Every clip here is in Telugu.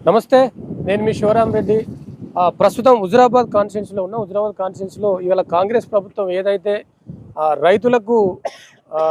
నమస్తే, నేను మీ శివరాం రెడ్డి. ప్రస్తుతం హుజురాబాద్ కాన్స్టిట్యున్సీలో ఉన్న హుజురాబాద్ కాన్స్టిట్యున్సీలో ఇవాళ కాంగ్రెస్ ప్రభుత్వం ఏదైతే రైతులకు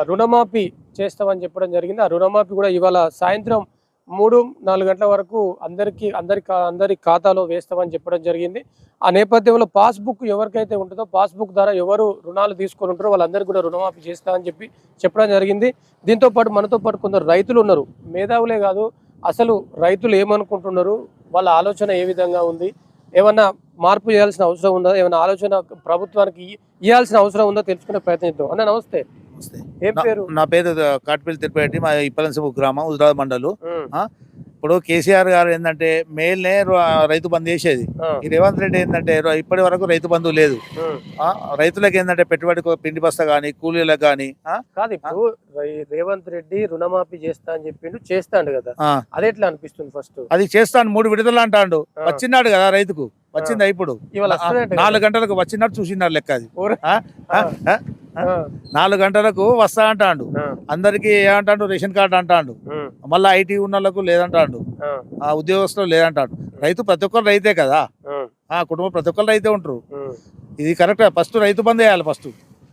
రుణమాఫీ చేస్తామని చెప్పడం జరిగింది. ఆ రుణమాఫీ కూడా ఇవాళ సాయంత్రం 3-4 గంటల వరకు అందరి ఖాతాలో వేస్తామని చెప్పడం జరిగింది. ఆ నేపథ్యంలో పాస్బుక్ ఎవరికైతే ఉంటుందో పాస్బుక్ ద్వారా ఎవరు రుణాలు తీసుకొని ఉంటారో వాళ్ళందరికీ కూడా రుణమాఫీ చేస్తామని చెప్పడం జరిగింది. దీంతో పాటు మనతో పాటు కొందరు రైతులు ఉన్నారు. మేధావులే కాదు, అసలు రైతులు ఏమనుకుంటున్నారు, వాళ్ళ ఆలోచన ఏ విధంగా ఉంది, ఏమన్నా మార్పు చేయాల్సిన అవసరం ఉందా, ఏమైనా ఆలోచన ప్రభుత్వానికి ఇవ్వాల్సిన అవసరం ఉందో తెలుసుకునే ప్రయత్నిద్దాం. అన్న నమస్తే. ఏం పేరు? నా పేరు కాట్పల్లి తిరుపతి, మా ఇప్పలన్సపు గ్రామం, హుజురాబాద్ మండలు. ఇప్పుడు కేసీఆర్ గారు ఏంటంటే మేల్నే రైతు బంధు చేసేది. ఈ రేవంత్ రెడ్డి ఏంటంటే ఇప్పటి వరకు రైతు బంధు లేదు. రైతులకు ఏంటంటే పెట్టుబడి పిండి బస్తా గానీ కూలీలకు గానీ కాదు. ఇప్పుడు రేవంత్ రెడ్డి రుణమాఫీ చేస్తా అని చెప్పిండు, చేస్తాడు కదా, అది ఎట్లా అనిపిస్తుంది? ఫస్ట్ అది చేస్తాను 3 విడతలు అంటాడు. వచ్చినాడు కదా రైతుకు, వచ్చిందా ఇప్పుడు 4 గంటలకు వచ్చినట్టు చూసినారు లెక్క. అది 4 గంటలకు వస్తా అంటాడు. అందరికి ఏమంటాడు, రేషన్ కార్డు అంటాడు. మళ్ళీ ఐటీ ఉన్న వాళ్ళకు లేదంటాడు, ఉద్యోగస్తులు లేదంటాడు. రైతు ప్రతి ఒక్కరు రైతే కదా, కుటుంబం ప్రతి ఒక్కరు రైతే ఉంటారు. ఇది కరెక్ట్. ఫస్ట్ రైతు బంధు వేయాలి. ఫస్ట్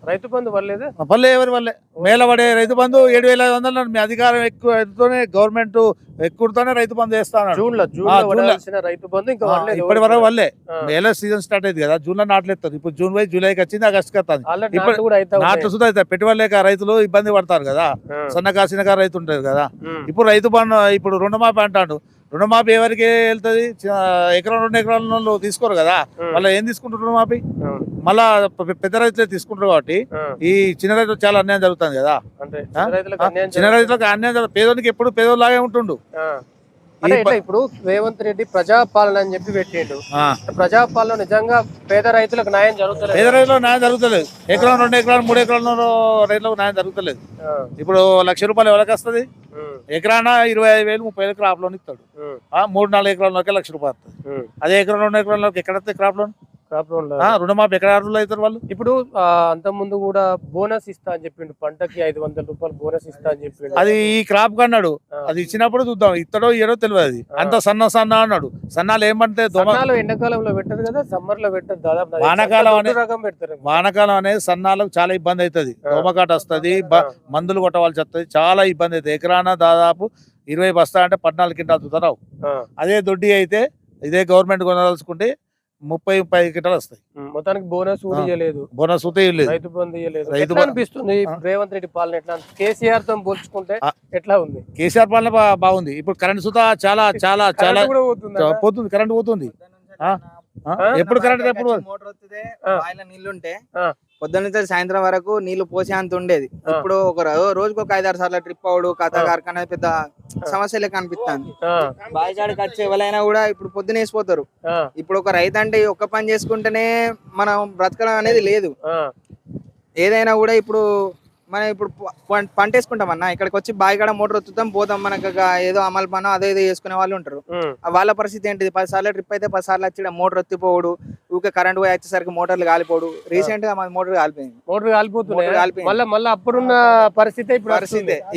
రైతు బంధు వల్లేదు, ఎవరి వల్లే మేలబడే రైతు బంధు 7,500 మీ అధికారం ఎక్కువతోనే గవర్నమెంట్ ఎక్కువతోనే రైతు బంధు వేస్తాను. ఇప్పటి వరకు వల్లే మేల సీజన్ స్టార్ట్ అయింది కదా, జూన్ లో నాట్లేస్తారు. ఇప్పుడు జూన్ పోయి జూలైకి వచ్చింది, ఆగస్టుకి వస్తుంది. నాట్లు సుధా అవుతాయి. పెట్టుబడి లేక రైతులు ఇబ్బంది పడతారు కదా, సన్నగా చిన్నగా రైతు ఉంటారు కదా. ఇప్పుడు రైతు బంధు, ఇప్పుడు రుణమాఫీ అంటాడు. రుణమాఫీ ఎవరికి వెళ్తుంది? ఎకరం 2 ఎకరాల తీసుకోరు కదా, మళ్ళీ ఏం తీసుకుంటారు రుణమాఫీ? మళ్ళా పెద్ద రైతులే తీసుకుంటారు. కాబట్టి ఈ చిన్న రైతులు చాలా అన్యాయం జరుగుతుంది కదా. చిన్న రైతులకు అన్యాయం, పేదోనికి ఎప్పుడు పేదోలాగే ఉంటుండు. ఇప్పుడు రేవంత్ రెడ్డి ప్రజాపాలన అని చెప్పి పెట్టిండు. ప్రజాపాలన నిజంగా పేద రైతులకు న్యాయం జరుగుతుంది? పేద రైతులకు న్యాయం జరుగుతలేదు. ఎకరం 2 ఎకరాలు 3 ఎకరాల రైతులకు న్యాయం జరుగుతలేదు. ఇప్పుడు ₹1,00,000 ఎవరికి వస్తుంది? ఎకరాన 25,000 30,000 క్రాప్ లోన్ ఇస్తాడు. 3-4 ఎకరాలకి ₹1,00,000 వస్తుంది. అదే ఎకరం 2 ఎకరాలకి ఎక్కడ వస్తాయి క్రాప్ లోన్? రుణమాఫీ ఎక్కడ అర్హులు అవుతారు వాళ్ళు? ఇప్పుడు అంత ముందు కూడా బోనస్ ఇస్తా అని చెప్పిండు, పంటకి ₹500 బోనస్ ఇస్తా అని చెప్పిండు. అది ఈ క్రాప్ కన్నాడు. అది ఇచ్చినప్పుడు చూద్దాం, ఇత్తడో ఇయ్యడో తెలియదు. అంత సన్న అన్నాడు. సన్నాలు ఏమంటే దోమలు ఎండాకాలంలో పెట్టరు కదా, సమ్మర్ లో పెట్టరు. దాదాపు వానకాలం అనేది సన్నాలకు చాలా ఇబ్బంది అవుతుంది. దోమకాట వస్తుంది, మందులు కొట్టవలసి వస్తుంది, చాలా ఇబ్బంది అవుతుంది. ఎకరాన దాదాపు 20 బస్తా అంటే 14 క్వింటాలు తుతరావు. అదే దొడ్డి అయితే ఇదే గవర్నమెంట్ కొనదలుచుకుంటే 30-35 క్వింటాలు వస్తాయి. మొత్తానికి బోనస్ బోనస్ రైతు బంధు రైతు అనిపిస్తుంది. రేవంత్ రెడ్డి పాలన ఎట్లా, కేసీఆర్ తో పోల్చుకుంటే ఎట్లా ఉంది? కేసీఆర్ పాలన బాగుంది. ఇప్పుడు కరెంట్ సుతా చాలా చాలా చాలా పోతుంది. కరెంట్ పోతుంది. ఎప్పుడు కరెంట్ ఎప్పుడు నీళ్లుంటే పొద్దున్న సాయంత్రం వరకు నీళ్లు పోసే అంత ఉండేది. ఇప్పుడు ఒక రోజుకు ఒక 5-6 సార్లు ట్రిప్ అవడు కథ కార్ఖానా పెద్ద సమస్య లెక్క అనిపిస్తుంది. బాయిజాడికి వచ్చే ఎవరైనా కూడా ఇప్పుడు పొద్దున వేసిపోతారు. ఇప్పుడు ఒక రైతు అంటే ఒక్క పని చేసుకుంటేనే మనం బ్రతకడం అనేది లేదు. ఏదైనా కూడా ఇప్పుడు మనం ఇప్పుడు పంట వేసుకుంటాం అన్న, ఇక్కడికి వచ్చి బాయికాడ మోటార్ వత్తుతాం పోతాం. మనకు ఏదో అమలు పనో అదే ఏదో చేసుకునే వాళ్ళు ఉంటారు. వాళ్ళ పరిస్థితి ఏంటిది? 10 సార్లు ట్రిప్ అయితే 10 సార్లు వచ్చి మోటార్ ఎత్తిపోవడు, ఊకే కరెంట్ పోయి వచ్చేసరికి మోటార్లు కాలిపోడు. రీసెంట్ గా మోటార్ కాలిపోయింది. మళ్ళీ అప్పుడున్న పరిస్థితి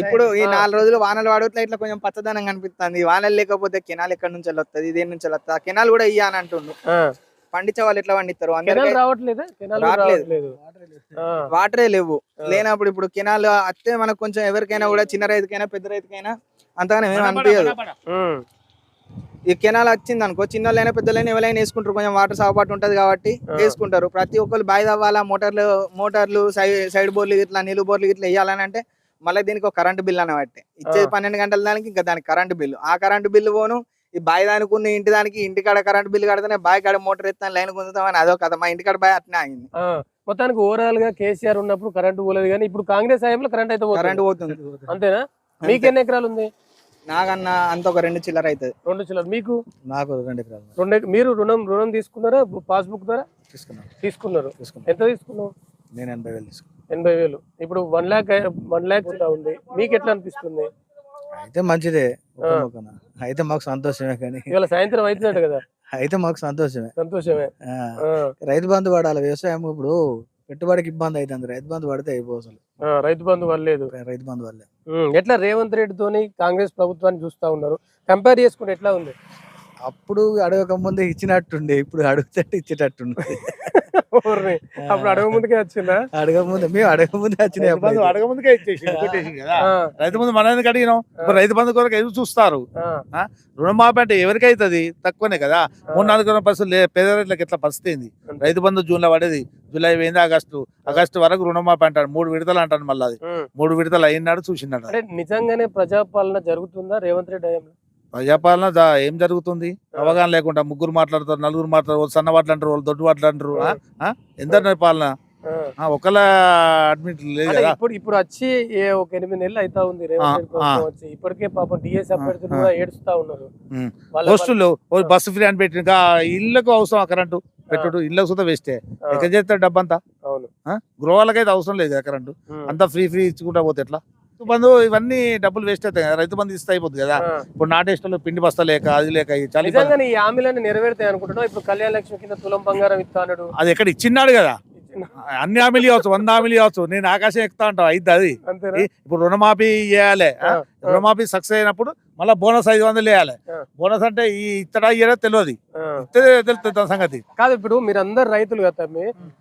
ఇప్పుడు ఈ 4 రోజులు వానలు వాడట్లా ఇట్లా కొంచెం పచ్చదనం కనిపిస్తుంది. వానలు లేకపోతే కెనాల్ ఎక్కడి నుంచి వస్తుంది, దేని నుంచి వస్తుంది? కెనాల్ కూడా ఇయ్య అని అంటుండు. పండించే వాళ్ళు ఎట్లా పండిస్తారు? వాటరే లేవు. లేనప్పుడు ఇప్పుడు కెనాల్ వస్తే మనకు కొంచెం ఎవరికైనా కూడా, చిన్న రైతుకైనా పెద్ద రైతుకైనా అంతగానే ఏమి అనిపించదు. ఈ కెనాల్ వచ్చింది అనుకో, చిన్నోళ్ళైనా పెద్దలైనా ఎవరైనా వేసుకుంటారు. కొంచెం వాటర్ సాగుబాటు ఉంటది కాబట్టి వేసుకుంటారు. ప్రతి ఒక్కరు బాయి తవ్వాలా, మోటార్లు సైడ్ బోర్లు ఇట్లా నీళ్ళు బోర్లు ఇట్లా వేయాలని అంటే మళ్ళీ దీనికి ఒక కరెంటు బిల్లు అని బట్టి ఇచ్చేది 12 గంటల దానికి, ఇంకా దానికి కరెంటు బిల్లు. ఆ కరెంటు బిల్లు పోను ఈ బావి దానికి ఉన్న ఇంటికాడ కరెంట్ బిల్లు కడితేనే బావి కాడ మోటార్ ఎత్తాను లైన్ గుంజుతామని అదో కదా. మా ఇంటికాడ బావి అట్నే అయింది. మొత్తానికి ఓవరాల్ గా కేసీఆర్ ఉన్నప్పుడు కరెంట్ పోలేదు, కానీ ఇప్పుడు కాంగ్రెస్ హయాంలో కరెంట్ అయితే పోతుంది. అంతేనా? మీకు ఎన్ని ఎకరాలు ఉంది? నాకన్నా అంత ఒక 2 చిల్లర అవుతుంది. 2 చిల్లర. మీకు? నాకు 2 ఎకరాలు. మీరు రుణం తీసుకున్నారా? పాస్బుక్ ద్వారా తీసుకున్నారు. ఎంత తీసుకున్నావు? నేను 80,000 తీసుకున్నాను. 80,000. ఇప్పుడు 1 lakh ఉంది. మీకు ఎట్లా అనిపిస్తుంది? అయితే మంచిదే, అయితే మాకు సంతోషమే. కానీ ఇవాళ సాయంత్రం అవుతున్నాడు కదా, అయితే మాకు సంతోషమే. రైతు బంధు పడాలి. వ్యవసాయం ఇప్పుడు పెట్టుబడికి ఇబ్బంది అవుతుంది. రైతు బంధు పడితే అయిపోతుంది. రైతు బంధు వల్లేదు. రైతు బంధు వల్లే. ఎట్లా రేవంత్ రెడ్డితోని కాంగ్రెస్ ప్రభుత్వాన్ని చూస్తా ఉన్నారు, కంపేర్ చేసుకుంటే ఎట్లా ఉంది? అప్పుడు అడగక ముందే ఇచ్చినట్టుండే, ఇప్పుడు అడుగుతే ఇచ్చేటట్టుండే. ఊరిని. అప్పుడు అడగ ముందుకే వచ్చిందా? మేము అడగ ముందే వచ్చినాయి. రైతు బంధు అడగ ముందుకే ఇచ్చేసింది కదా. రైతు బంధు మన ఎందుకు అడిగినాం? ఇప్పుడు రైతు బంధు కొరకు ఎదురు చూస్తారు. రుణమాఫీ అంటే ఎవరికి అవుతుంది? తక్కువనే కదా. 3-4 పరిస్థితులు పేద రైతులకు ఎట్లా పరిస్థితి ఏంది? రైతు బంధు జూన్ లో పడేది, జూలై పోయింది, ఆగస్టు వరకు రుణమాఫీ అంటాడు. 3 విడతలు అంటాడు. మళ్ళీ అది 3 విడతలు అయినాడు చూసినాడు. అంటే నిజంగానే ప్రజాపాలన జరుగుతుందా రేవంత్ రెడ్డి హయాంలో? ప్రజాపాలన ఏం జరుగుతుంది? అవగాహన లేకుండా ముగ్గురు మాట్లాడతారు, నలుగురు మాట్లాడతారు, వాళ్ళు సన్న వాట్లు అంటారు, వాళ్ళు దొడ్డు వాట్లు అంటారు. ఎంత పాలన? ఒకళ్ళ అడ్మిట్ లేదు కదా. ఇప్పుడు వచ్చి ఒక 8 నెలలు అవుతా ఉంది రేవంత్ రెడ్డి ప్రభుత్వం వచ్చి. ఇప్పటికే పాపం టీఎస్ అభ్యర్థులు కూడా ఏడుస్తా ఉన్నారు. పోస్టులు బస్సు ఫ్రీ అని పెట్టిన ఇళ్లకు అవసరం కరెంటు పెట్టుడు, ఇళ్ళకు సుతా వేస్తే ఎక్కడ చేస్తాడు డబ్బంతా? అవును, గృహాలకైతే అవసరం లేదు కదా కరెంటు. అంతా ఫ్రీ ఇచ్చుకుంటా పోతే ఎట్లా? రైతు బంధు ఇవన్నీ డబ్బులు వేస్ట్ అవుతాయి కదా. రైతు బంధు ఇస్తే అయిపోతుంది కదా. ఇప్పుడు నాటేస్టలో పిండి బస్తా లేక అది లేక నిజంగానే ఈ హామీలన్నీ నెరవేరుతాయి అనుకుంటున్నావు? ఇప్పుడు కళ్యాణ లక్ష్మి కింద తులం బంగారం ఇస్తా అన్నాడు. అది ఎక్కడ ఇచ్చిన్నాడు కదా. అన్ని హామీలు కావచ్చు, 100 హామీలు కావచ్చు. నేను ఆకాశం ఎక్కుతా అంటావు అయితే అది. ఇప్పుడు రుణమాఫీ చేయాలి. రుణమాఫీ సక్సెస్ అయినప్పుడు మళ్ళీ బోనస్ 500 వేయాలి. బోనస్ అంటే ఈ ఇత్తడా ఇయ్యడా తెలియదు, తెలుస్తుంది సంగతి కాదు. ఇప్పుడు మీరు అందరు రైతులు కదా.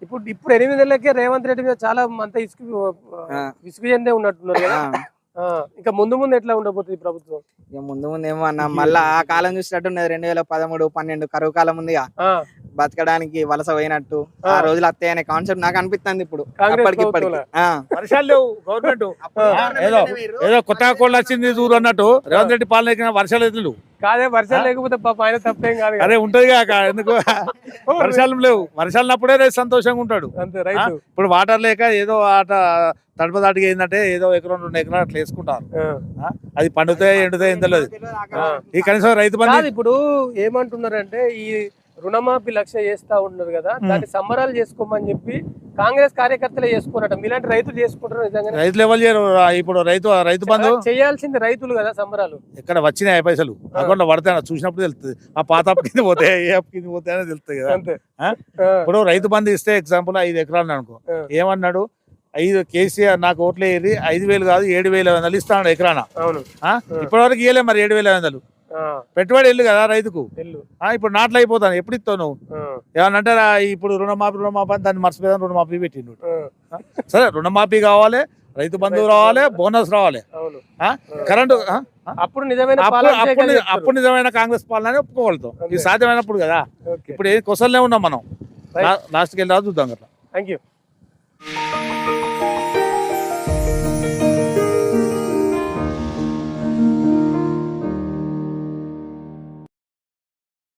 ఇప్పుడు 8 నెలలకే రేవంత్ రెడ్డి మీద చాలా అంత విసుగు చెందే ఉన్నట్టున్నారు కదా. ఇంకా ముందు ఎట్లా ఉండబోతుంది ప్రభుత్వం? ఇక ముందు ఏమో అన్న, మళ్ళా ఆ కాలం చూసినట్టున్నది. 2013-12 కరువు కాలం ఉందిగా, బతకడానికి వలస పోయినట్టు ఆ రోజులు అత్తే అనే కాన్సెప్ట్ నాకు అనిపిస్తుంది ఇప్పుడు. వర్షాలు లేవు, గవర్నమెంట్ ఏదో కొత్త కోళ్ళు వచ్చింది చూడు అన్నట్టు. రేవంత్ రెడ్డి పాలన వర్షాలు ఎదురు కాదే, వర్షాలు లేకపోతే పాప ఆయన తప్పేం కాదు. అదే ఉంటది కాక, ఎందుకు వర్షాలు లేవు? వర్షాలు ఉన్నప్పుడే రైతు సంతోషంగా ఉంటాడు. ఇప్పుడు వాటర్ లేక ఏదో ఆట తడపదాటిగా ఏంటంటే ఏదో 1-2 ఎకరాలు అట్లా వేసుకుంటారు. అది పండుతాయి ఎండుతాయి ఏం తెలియదు. ఈ కనీసం రైతు బంధు ఇప్పుడు ఏమంటున్నారంటే ఈ రుణమాఫీ 1,00,000 చేస్తా ఉన్నారు కదా, దాన్ని సంబరాలు చేసుకోమని చెప్పి కాంగ్రెస్ కార్యకర్తలే చేసుకున్నట్టు. మీలాంటి రైతులు చేసుకుంటారు నిజంగా? రైతులు ఎవరు చేయరు. ఇప్పుడు రైతు బంధు చేయాల్సింది రైతులు కదా. సంబరాలు ఎక్కడ వచ్చినాయి పైసలు అకౌంట్ లో పడతాయి చూసినప్పుడు తెలుస్తుంది. ఆ పాత అప్పు కింద పోతే ఏ అప్పు కింద పోతే అని తెలుస్తుంది కదా. ఇప్పుడు రైతు బంధు ఇస్తే ఎగ్జాంపుల్ 5 ఎకరాలు అనుకో, ఏమన్నాడు? 5 కేసీఆర్ నాకు ఓట్లు వేరి 5,000 కాదు 7,500 ఇస్తాడు ఎకరానా. ఇప్పటి వరకు ఇవ్వలే మరి 7,500. పెట్టుబడి వెళ్ళు కదా రైతుకు. ఇప్పుడు నాట్లు అయిపోతాను, ఎప్పుడు ఇస్తావు నువ్వు? ఏమన్నా అంటారా? ఇప్పుడు రుణమాఫీ అని దాన్ని మర్చిపోయాను, రుణమాఫీ పెట్టిండు. సరే, రుణమాఫీ కావాలి, రైతు బంధువు రావాలి, బోనస్ రావాలి, కరెంటు. అప్పుడు నిజమైన కాంగ్రెస్ పాలన ఒప్పుకోగలుగుతాం. ఇది సాధ్యమైనప్పుడు కదా. ఇప్పుడు ఏ క్వశ్చన్లే ఉన్నాం మనం. లాస్ట్కి వెళ్ళి చూద్దాం అట్లా. Thank you.